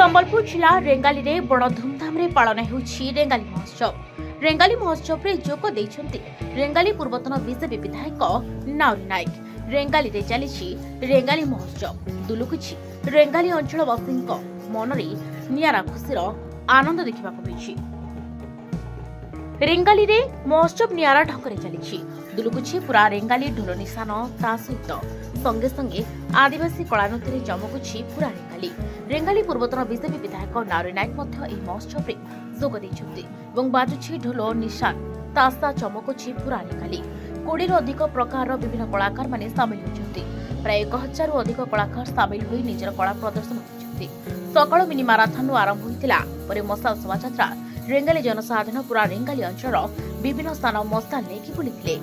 संबलपुर जिला रेंगाली रे बड़ धूमधाम रे पालन होउछि रेंगाली महोत्सव। रेंगाली महोत्सव रे जोग दैछन्ति रेंगाली पूर्वतन बीजेपी विधायक नाउरी नायक। रेंगाली रे चलिछि रेंगाली महोत्सव। दुलुकुछि रेंगाली अंचलवासीक मनरे नियारा खुशीर आनंद देखिबाक मिलिछि। रेंगाली रे महोत्सव नियारा ढंगरे चलिछि। दुलुकुछि पूरा रेंगाली ढोल निशान ता सहित संगे संगे आदिवासी कलानृत्य चमकुछि पूरा रेंगाली। रेंगाली पूर्वतन बीजेपी विधायक नाउरी नायक मध्य एही महोत्सव रे जोग दैछन्ति एवं बाजुछि ढोल निशान तासा चमकुछि पूरा रेंगाली। 20 रु अधिक प्रकार विभिन्न कलाकार माने सामिल होइछन्ति। प्राय 1000 रु अधिक कलाकार सामिल होई निजर कला प्रदर्शन होइछन्ति। सकाळ मिनी माराथन आरंभ होइतिला परे मसाल शोभायात्रा रेंगाली जनसाधारण पूरा रेंगाली अंचल विभिन्न स्थान मसाल लेकी बुलिथिले।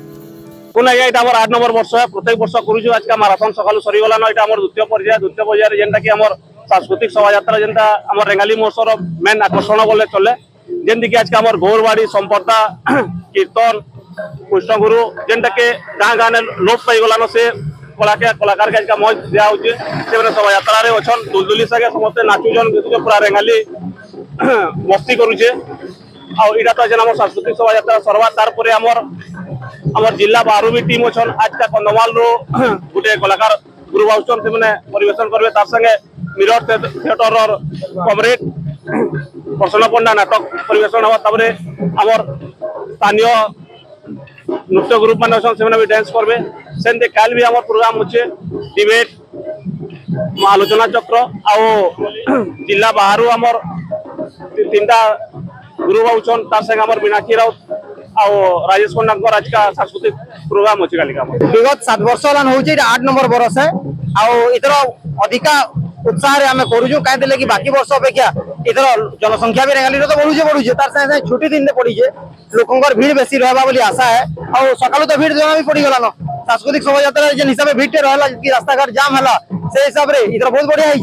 कोन आया इटा हमर 8 नंबर वर्ष है। प्रत्येक वर्ष करूछु। आज का माराथन सकाळ सरी गला न। इटा हमर द्वितीय पर्याय जेंटा कि हमर सांस्कृतिक शोभायात्रा जेंटा हमर रेंगाली महोत्सव मेन आकर्षण बोले चले। जेंति कि आज का हमर गौरवाड़ी संपदा कीर्तन कृष्णगुरु जेंटा के गाँ गाँ ने लोप पाई गला न। से कलाकार के आज का मौज दिया होचे। से शोभायात्रा रे अछन दुलदुली सके समस्त नाचुजन देखुचे पूरा रेंगाली मस्ती करूचे। आ इटा तो जेन हमर सांस्कृतिक शोभायात्रा सरवा तार परे हमर जिला बाहर भी टीम अच्छन। आज का कंधमाल रो गोटे कलाकार गुरु बाउचन से मैंने परिवेशन करबे। तार संगे मिरर थिएटर और कमरेड प्रसन्न पंडा नाटक परिवेशन हवा। तबरे हमर स्थानीय नृत्य ग्रुप मान अच्छन से भी डांस करबे। सेंते काल भी हमर प्रोग्राम होचे डिबेट आलोचना चक्र आ जिला बाहर हमर तीनटा गुरु बाउचन। तार संगे हमर मीनाक्षी राउत राजेश पंडा आज का सांस्कृतिक प्रोग्राम अच्छे। विगत 7 वर्ष होची 8 नंबर बरस है। इधर अधिका उत्साह आम करूँ कहीं कि बाकी वर्ष अपेक्षा इधर जनसंख्या भी रेंगाली तो बढ़ुचे तार साथ छुट्टी दिन पड़े लोकंर भीड़ बेसी रहा बोली आशा है। और सकालू तो भीड़ जमा भी पड़गला न। सांस्कृतिक शोभायात्रा जिन हिसाब से भीड़ रहा रास्ता घाट जाम है से हिसाब से इधर बहुत बढ़िया है।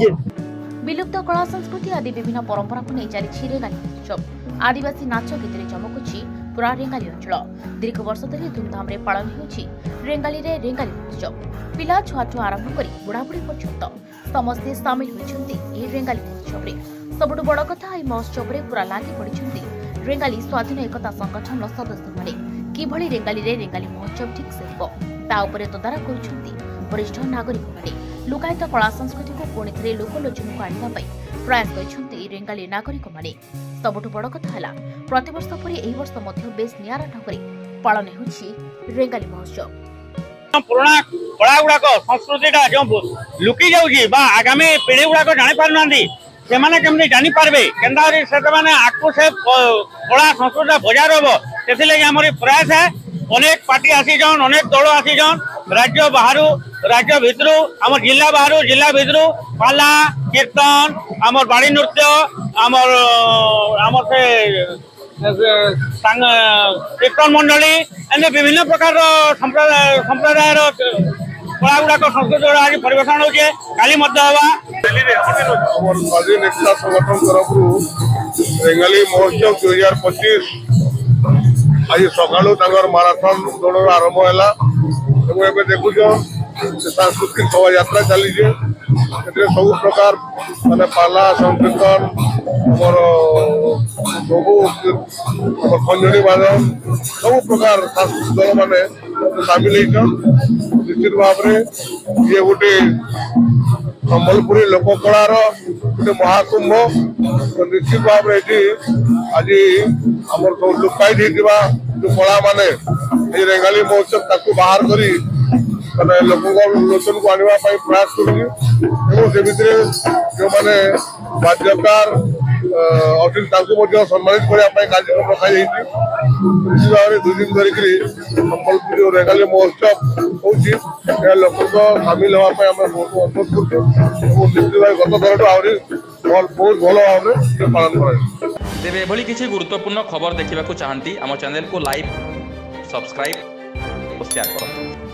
विलुप्त कला संस्कृति आदि विभिन्न परंपरा को नहीं चली रेंगाली महोत्सव। आदिवासी नाच गीत चमकुछि पूरा रेंगाली अंचल। दीर्घ वर्ष धरी धूमधाम रे पालन होउछि रेंगाली रे रेंगाली महोत्सव। पिला छुआठू आरंभ करी बुढ़ाबुढ़ी पर्यंत समस्ते सामिल होइछन्ति ए रेंगाली महोत्सव रे। सबुठु बड़ कथा ए महोत्सव रे पूरा लागि पड़िछन्ति रेंगाली स्वाधीन एकता संगठन सदस्य माने। किभଳି रेंगाली रे रेंगाली महोत्सव ठीक से हेबो ता उपरे तदारख करूछन्ति वरिष्ठ नागरिक माने। लुकायित कला संस्कृति को पुणी थे लोकलोचन को आनिबा पई प्रयास करिछन्ति रेंगाली नागरिक माने। सबुठु बड़ कथा हला प्रतिवर्ष परि एही वर्ष मध्य बेस नियारा ढंगरे पालन होउछि रेंगाली महोत्सव। पुराना कला गुड़ाक संस्कृतिटा जो लुकी जाउछि बा आगामी पीढ़ी गुड़ाक जानि पारुनांदी से माने केमति जानि पारबे केनदा से माने आकु से कला संस्कृति बजार होबो। सेति लागि हमर प्रयास है। अनेक पार्टी आसी जन अनेक दल आसी जन राज्य बाहर राज्य भितर आम जिला बाहर जिला भितर पाला कीर्तन आमर बाड़ी नृत्य आमर आमर से कीर्तन मंडली एने विभिन्न प्रकार संप्रदाय कला गुड़ाक संस्कृति आज परिवेशन होचे। काली स्वाधीन एकता संगठन तरफ रेंगाली महोत्सव 2025 आज सका माराथन दौड़ आरंभ है। देखुच सांस्कृतिक शोभायात्रा चली सब प्रकार माने पाला संकीर्तन खंजनी बादन सब प्रकार सांस्कृतिक दल मैंने सामिल होती। निश्चित भाव में ये गोटे संबलपुरी लोककलार गोटे महाकुंभ। तो निश्चित भाव में आज आम सब लुकाई जो कला माने रेंगाली महोत्सव ताकू बाहर करी माने लोचन को आनिबा पई प्रयास करूँ। जो माने बाध्यकार अखिल सम्मानित करने कार्यक्रम रखा जाइए। निश्चित भाव में 2 दिन धरिक संबलपुर जो रेंगाली महोत्सव हो लोक सामिल होगापी आम बहुत अनुरोध करूँ। निश्चित भाव गत थर आहरी बहुत भल भाव में पालन कर। तेरे एभली किसी गुरुत्वपूर्ण खबर देखा चाहती आम चैनल को लाइक सब्सक्राइब और शेयर करूँ।